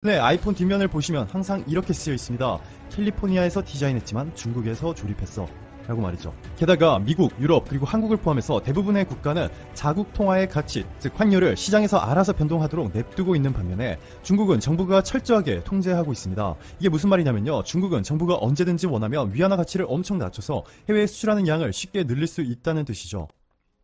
네, 아이폰 뒷면을 보시면 항상 이렇게 쓰여 있습니다. 캘리포니아에서 디자인했지만 중국에서 조립했어 라고 말이죠. 게다가 미국, 유럽, 그리고 한국을 포함해서 대부분의 국가는 자국 통화의 가치, 즉 환율을 시장에서 알아서 변동하도록 냅두고 있는 반면에 중국은 정부가 철저하게 통제하고 있습니다. 이게 무슨 말이냐면요, 중국은 정부가 언제든지 원하면 위안화 가치를 엄청 낮춰서 해외에 수출하는 양을 쉽게 늘릴 수 있다는 뜻이죠.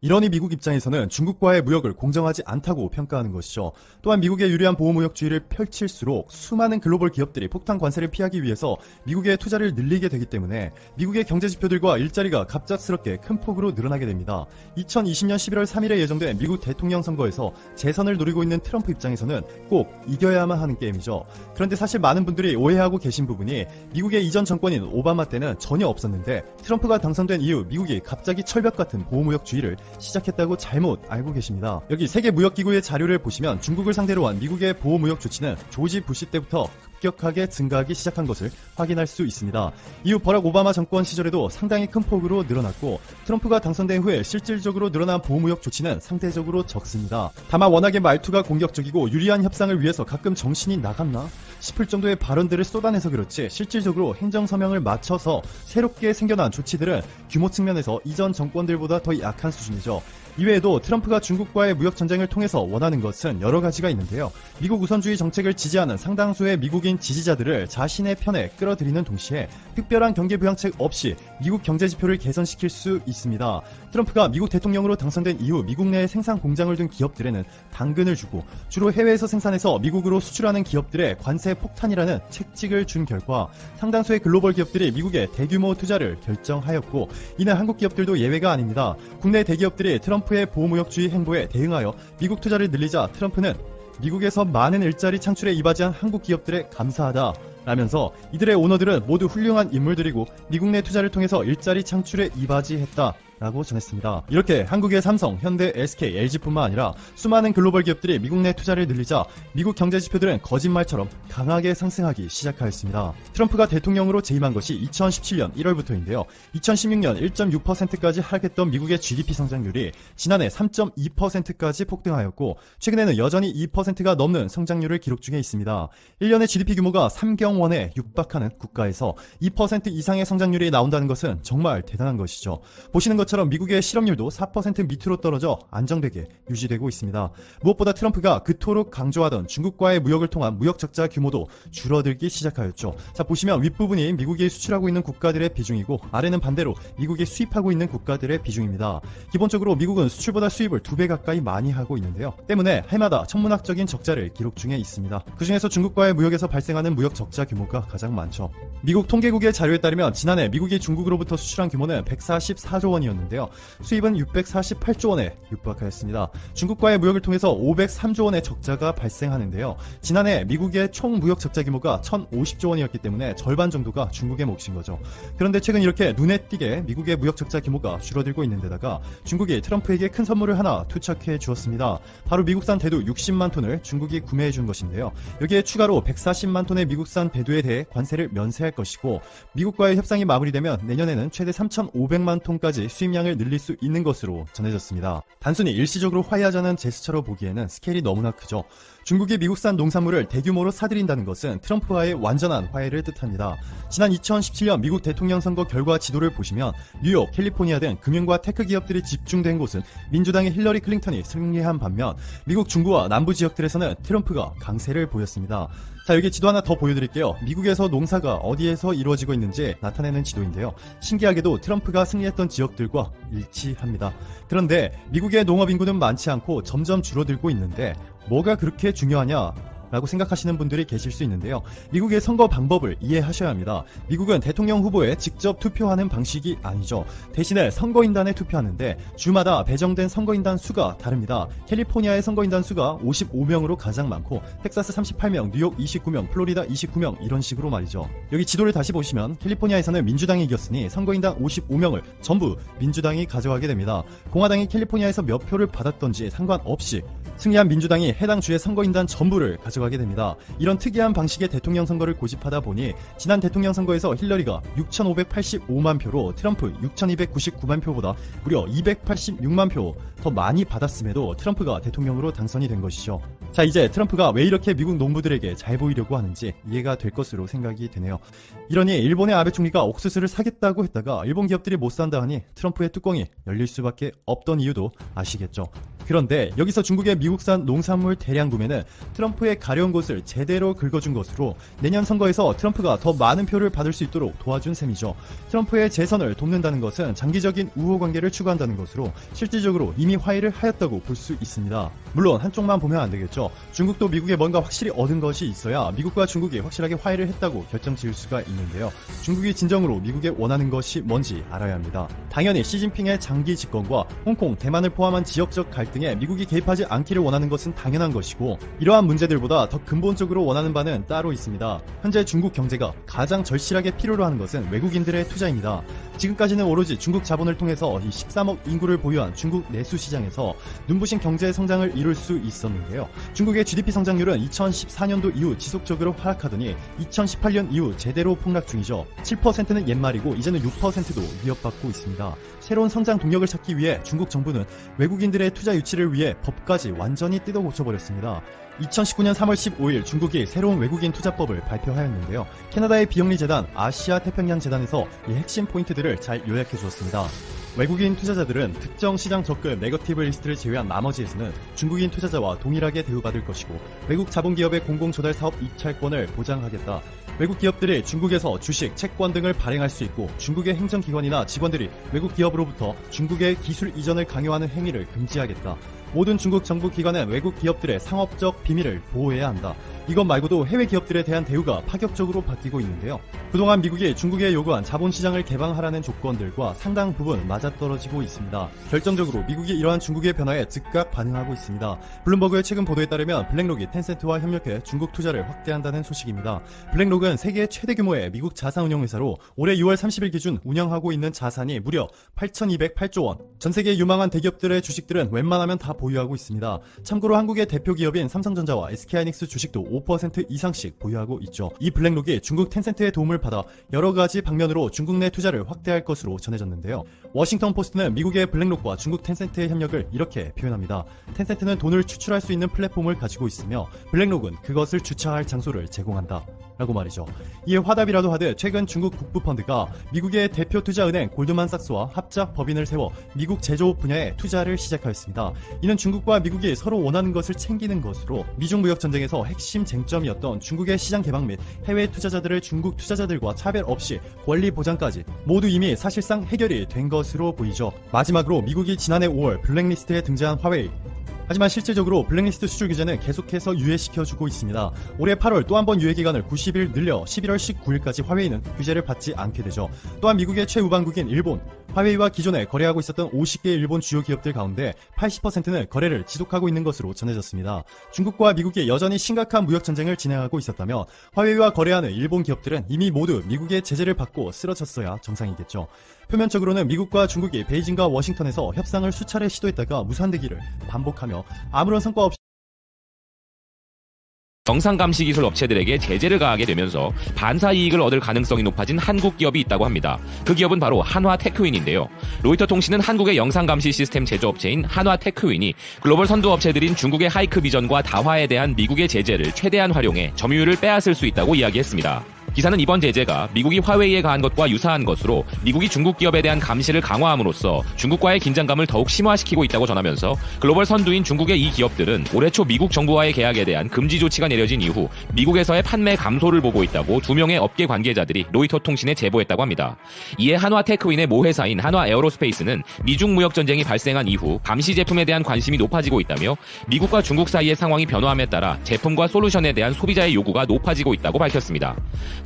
이러니 미국 입장에서는 중국과의 무역을 공정하지 않다고 평가하는 것이죠. 또한 미국의 유리한 보호무역주의를 펼칠수록 수많은 글로벌 기업들이 폭탄 관세를 피하기 위해서 미국의 투자를 늘리게 되기 때문에 미국의 경제지표들과 일자리가 갑작스럽게 큰 폭으로 늘어나게 됩니다. 2020년 11월 3일에 예정된 미국 대통령 선거에서 재선을 노리고 있는 트럼프 입장에서는 꼭 이겨야만 하는 게임이죠. 그런데 사실 많은 분들이 오해하고 계신 부분이 미국의 이전 정권인 오바마 때는 전혀 없었는데 트럼프가 당선된 이후 미국이 갑자기 철벽 같은 보호무역주의를 시작했다고 잘못 알고 계십니다. 여기 세계무역기구의 자료를 보시면 중국을 상대로 한 미국의 보호무역 조치는 조지 부시 때부터 급격하게 증가하기 시작한 것을 확인할 수 있습니다. 이후 버락 오바마 정권 시절에도 상당히 큰 폭으로 늘어났고 트럼프가 당선된 후에 실질적으로 늘어난 보호무역 조치는 상대적으로 적습니다. 다만 워낙에 말투가 공격적이고 유리한 협상을 위해서 가끔 정신이 나갔나 싶을 정도의 발언들을 쏟아내서 그렇지 실질적으로 행정서명을 맞춰서 새롭게 생겨난 조치들은 규모 측면에서 이전 정권들보다 더 약한 수준이죠. 이외에도 트럼프가 중국과의 무역전쟁을 통해서 원하는 것은 여러 가지가 있는데요. 미국 우선주의 정책을 지지하는 상당수의 미국인 지지자들을 자신의 편에 끌어들이는 동시에 특별한 경기부양책 없이 미국 경제지표를 개선시킬 수 있습니다. 트럼프가 미국 대통령으로 당선된 이후 미국 내에 생산 공장을 둔 기업들에는 당근을 주고 주로 해외에서 생산해서 미국으로 수출하는 기업들의 관세 폭탄이라는 책찍을 준 결과 상당수의 글로벌 기업들이 미국에 대규모 투자를 결정하였고 이는 한국 기업들도 예외가 아닙니다. 국내 대기업들이 트럼프의 보호무역주의 행보에 대응하여 미국 투자를 늘리자 트럼프는 미국에서 많은 일자리 창출에 이바지한 한국 기업들에 감사하다 라면서 이들의 오너들은 모두 훌륭한 인물들이고 미국 내 투자를 통해서 일자리 창출에 이바지했다 라고 전했습니다. 이렇게 한국의 삼성, 현대, SK, LG뿐만 아니라 수많은 글로벌 기업들이 미국 내 투자를 늘리자 미국 경제지표들은 거짓말처럼 강하게 상승하기 시작하였습니다. 트럼프가 대통령으로 재임한 것이 2017년 1월부터인데요. 2016년 1.6%까지 하락했던 미국의 GDP 성장률이 지난해 3.2%까지 폭등하였고 최근에는 여전히 2%가 넘는 성장률을 기록 중에 있습니다. 1년의 GDP 규모가 3경원에 육박하는 국가에서 2% 이상의 성장률이 나온다는 것은 정말 대단한 것이죠. 보시는 것처럼 미국의 실업률도 4% 밑으로 떨어져 안정되게 유지되고 있습니다. 무엇보다 트럼프가 그토록 강조하던 중국과의 무역을 통한 무역 적자 규모도 줄어들기 시작하였죠. 자, 보시면 윗부분이 미국이 수출하고 있는 국가들의 비중이고 아래는 반대로 미국이 수입하고 있는 국가들의 비중입니다. 기본적으로 미국은 수출보다 수입을 2배 가까이 많이 하고 있는데요. 때문에 해마다 천문학적인 적자를 기록 중에 있습니다. 그중에서 중국과의 무역에서 발생하는 무역 적자 규모가 가장 많죠. 미국 통계국의 자료에 따르면 지난해 미국이 중국으로부터 수출한 규모는 144조 원이었는데요. 수입은 648조 원에 육박하였습니다. 중국과의 무역을 통해서 503조 원의 적자가 발생하는데요. 지난해 미국의 총 무역 적자 규모가 1050조 원이었기 때문에 절반 정도가 중국의 몫인 거죠. 그런데 최근 이렇게 눈에 띄게 미국의 무역 적자 규모가 줄어들고 있는 데다가 중국이 트럼프에게 큰 선물을 하나 투척해 주었습니다. 바로 미국산 대두 60만 톤을 중국이 구매해 준 것인데요. 여기에 추가로 140만 톤의 미국산 대두에 대해 관세를 면세할 것이고 미국과의 협상이 마무리되면 내년에는 최대 3,500만 톤까지 수입량을 늘릴 수 있는 것으로 전해졌습니다. 단순히 일시적으로 화해하자는 제스처로 보기에는 스케일이 너무나 크죠. 중국이 미국산 농산물을 대규모로 사들인다는 것은 트럼프와의 완전한 화해를 뜻합니다. 지난 2017년 미국 대통령 선거 결과 지도를 보시면 뉴욕, 캘리포니아 등 금융과 테크 기업들이 집중된 곳은 민주당의 힐러리 클린턴이 승리한 반면 미국 중부와 남부 지역들에서는 트럼프가 강세를 보였습니다. 자, 여기 지도 하나 더 보여드릴게요. 미국에서 농사가 어디에서 이루어지고 있는지 나타내는 지도인데요. 신기하게도 트럼프가 승리했던 지역들과 일치합니다. 그런데 미국의 농업 인구는 많지 않고 점점 줄어들고 있는데 뭐가 그렇게 중요하냐? 라고 생각하시는 분들이 계실 수 있는데요. 미국의 선거 방법을 이해하셔야 합니다. 미국은 대통령 후보에 직접 투표하는 방식이 아니죠. 대신에 선거인단에 투표하는데 주마다 배정된 선거인단 수가 다릅니다. 캘리포니아의 선거인단 수가 55명으로 가장 많고 텍사스 38명, 뉴욕 29명, 플로리다 29명 이런 식으로 말이죠. 여기 지도를 다시 보시면 캘리포니아에서는 민주당이 이겼으니 선거인단 55명을 전부 민주당이 가져가게 됩니다. 공화당이 캘리포니아에서 몇 표를 받았던지 상관없이 승리한 민주당이 해당 주의 선거인단 전부를 가져가게 됩니다. 이런 특이한 방식의 대통령 선거를 고집하다 보니 지난 대통령 선거에서 힐러리가 6,585만 표로 트럼프 6,299만 표보다 무려 286만 표 더 많이 받았음에도 트럼프가 대통령으로 당선이 된 것이죠. 자, 이제 트럼프가 왜 이렇게 미국 농부들에게 잘 보이려고 하는지 이해가 될 것으로 생각이 되네요. 이러니 일본의 아베 총리가 옥수수를 사겠다고 했다가 일본 기업들이 못 산다 하니 트럼프의 뚜껑이 열릴 수밖에 없던 이유도 아시겠죠. 그런데 여기서 중국의 미국산 농산물 대량 구매는 트럼프의 가려운 곳을 제대로 긁어준 것으로 내년 선거에서 트럼프가 더 많은 표를 받을 수 있도록 도와준 셈이죠. 트럼프의 재선을 돕는다는 것은 장기적인 우호관계를 추구한다는 것으로 실질적으로 이미 화해를 하였다고 볼 수 있습니다. 물론 한쪽만 보면 안 되겠죠. 중국도 미국에 뭔가 확실히 얻은 것이 있어야 미국과 중국이 확실하게 화해를 했다고 결정 지을 수가 있는데요. 중국이 진정으로 미국에 원하는 것이 뭔지 알아야 합니다. 당연히 시진핑의 장기 집권과 홍콩, 대만을 포함한 지역적 갈등에 미국이 개입하지 않기를 원하는 것은 당연한 것이고, 이러한 문제들보다 더 근본적으로 원하는 바는 따로 있습니다. 현재 중국 경제가 가장 절실하게 필요로 하는 것은 외국인들의 투자입니다. 지금까지는 오로지 중국 자본을 통해서 이 13억 인구를 보유한 중국 내수 시장에서 눈부신 경제 성장을 이룰 수 있었는데요. 중국의 GDP 성장률은 2014년도 이후 지속적으로 하락하더니 2018년 이후 제대로 폭락 중이죠. 7%는 옛말이고 이제는 6%도 위협받고 있습니다. 새로운 성장 동력을 찾기 위해 중국 정부는 외국인들의 투자 유치를 위해 법까지 완전히 뜯어 고쳐버렸습니다. 2019년 3월 15일 중국이 새로운 외국인 투자법을 발표하였는데요. 캐나다의 비영리 재단 아시아 태평양 재단에서 이 핵심 포인트들을 잘 요약해 주었습니다. 외국인 투자자들은 특정 시장 접근 네거티브 리스트를 제외한 나머지에서는 중국인 투자자와 동일하게 대우받을 것이고, 외국 자본기업의 공공조달 사업 입찰권을 보장하겠다. 외국 기업들이 중국에서 주식, 채권 등을 발행할 수 있고, 중국의 행정기관이나 직원들이 외국 기업으로부터 중국의 기술 이전을 강요하는 행위를 금지하겠다. 모든 중국 정부 기관은 외국 기업들의 상업적 비밀을 보호해야 한다. 이것 말고도 해외 기업들에 대한 대우가 파격적으로 바뀌고 있는데요. 그동안 미국이 중국에 요구한 자본시장을 개방하라는 조건들과 상당 부분 맞아떨어지고 있습니다. 결정적으로 미국이 이러한 중국의 변화에 즉각 반응하고 있습니다. 블룸버그의 최근 보도에 따르면 블랙록이 텐센트와 협력해 중국 투자를 확대한다는 소식입니다. 블랙록은 세계 최대 규모의 미국 자산운용회사로 올해 6월 30일 기준 운영하고 있는 자산이 무려 8,208조 원. 전 세계 유망한 대기업들의 주식들은 웬만하면 다 보유하고 있습니다. 참고로 한국의 대표 기업인 삼성전자와 SK하이닉스 주식도 5% 이상씩 보유하고 있죠. 이 블랙록이 중국 텐센트의 도움을 받아 여러 가지 방면으로 중국 내 투자를 확대할 것으로 전해졌는데요. 워싱턴 포스트는 미국의 블랙록과 중국 텐센트의 협력을 이렇게 표현합니다. 텐센트는 돈을 추출할 수 있는 플랫폼을 가지고 있으며 블랙록은 그것을 주차할 장소를 제공한다. 라고 말이죠. 이에 화답이라도 하듯 최근 중국 국부펀드가 미국의 대표 투자은행 골드만삭스와 합작 법인을 세워 미국 제조업 분야에 투자를 시작하였습니다. 이는 중국과 미국이 서로 원하는 것을 챙기는 것으로 미중 무역 전쟁에서 핵심 쟁점이었던 중국의 시장 개방 및 해외 투자자들을 중국 투자자들과 차별 없이 권리 보장까지 모두 이미 사실상 해결이 된 것으로 보이죠. 마지막으로 미국이 지난해 5월 블랙리스트에 등장한 화웨이. 하지만 실질적으로 블랙리스트 수출 규제는 계속해서 유예시켜주고 있습니다. 올해 8월 또 한 번 유예 기간을 90일 늘려 11월 19일까지 화웨이는 규제를 받지 않게 되죠. 또한 미국의 최우방국인 일본, 화웨이와 기존에 거래하고 있었던 50개 일본 주요 기업들 가운데 80%는 거래를 지속하고 있는 것으로 전해졌습니다. 중국과 미국이 여전히 심각한 무역 전쟁을 진행하고 있었다면 화웨이와 거래하는 일본 기업들은 이미 모두 미국의 제재를 받고 쓰러졌어야 정상이겠죠. 표면적으로는 미국과 중국이 베이징과 워싱턴에서 협상을 수차례 시도했다가 무산되기를 반복하며 아무런 성과 없이 영상감시 기술 업체들에게 제재를 가하게 되면서 반사 이익을 얻을 가능성이 높아진 한국 기업이 있다고 합니다. 그 기업은 바로 한화테크윈인데요. 로이터 통신은 한국의 영상감시 시스템 제조업체인 한화테크윈이 글로벌 선두 업체들인 중국의 하이크비전과 다화에 대한 미국의 제재를 최대한 활용해 점유율을 빼앗을 수 있다고 이야기했습니다. 기사는 이번 제재가 미국이 화웨이에 가한 것과 유사한 것으로 미국이 중국 기업에 대한 감시를 강화함으로써 중국과의 긴장감을 더욱 심화시키고 있다고 전하면서 글로벌 선두인 중국의 이 기업들은 올해 초 미국 정부와의 계약에 대한 금지 조치가 내려진 이후 미국에서의 판매 감소를 보고 있다고 2명의 업계 관계자들이 로이터 통신에 제보했다고 합니다. 이에 한화테크윈의 모회사인 한화에어로스페이스는 미중 무역 전쟁이 발생한 이후 감시 제품에 대한 관심이 높아지고 있다며 미국과 중국 사이의 상황이 변화함에 따라 제품과 솔루션에 대한 소비자의 요구가 높아지고 있다고 밝혔습니다.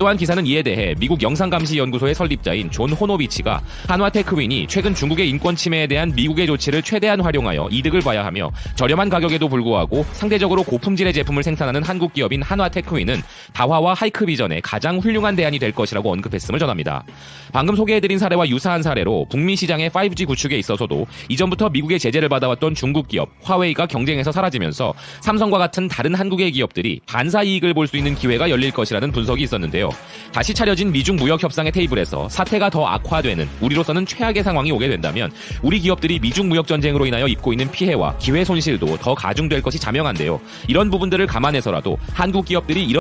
또한 기사는 이에 대해 미국 영상감시연구소의 설립자인 존 호노비치가 한화 테크윈이 최근 중국의 인권 침해에 대한 미국의 조치를 최대한 활용하여 이득을 봐야 하며 저렴한 가격에도 불구하고 상대적으로 고품질의 제품을 생산하는 한국 기업인 한화 테크윈은 다화와 하이크비전의 가장 훌륭한 대안이 될 것이라고 언급했음을 전합니다. 방금 소개해드린 사례와 유사한 사례로 북미 시장의 5G 구축에 있어서도 이전부터 미국의 제재를 받아왔던 중국 기업 화웨이가 경쟁에서 사라지면서 삼성과 같은 다른 한국의 기업들이 반사 이익을 볼 수 있는 기회가 열릴 것이라는 분석이 있었는데요. 다시 차려진 미중 무역 협상의 테이블에서 사태가 더 악화되는 우리로서는 최악의 상황이 오게 된다면 우리 기업들이 미중 무역 전쟁으로 인하여 입고 있는 피해와 기회 손실도 더 가중될 것이 자명한데요. 이런 부분들을 감안해서라도 한국 기업들이 이런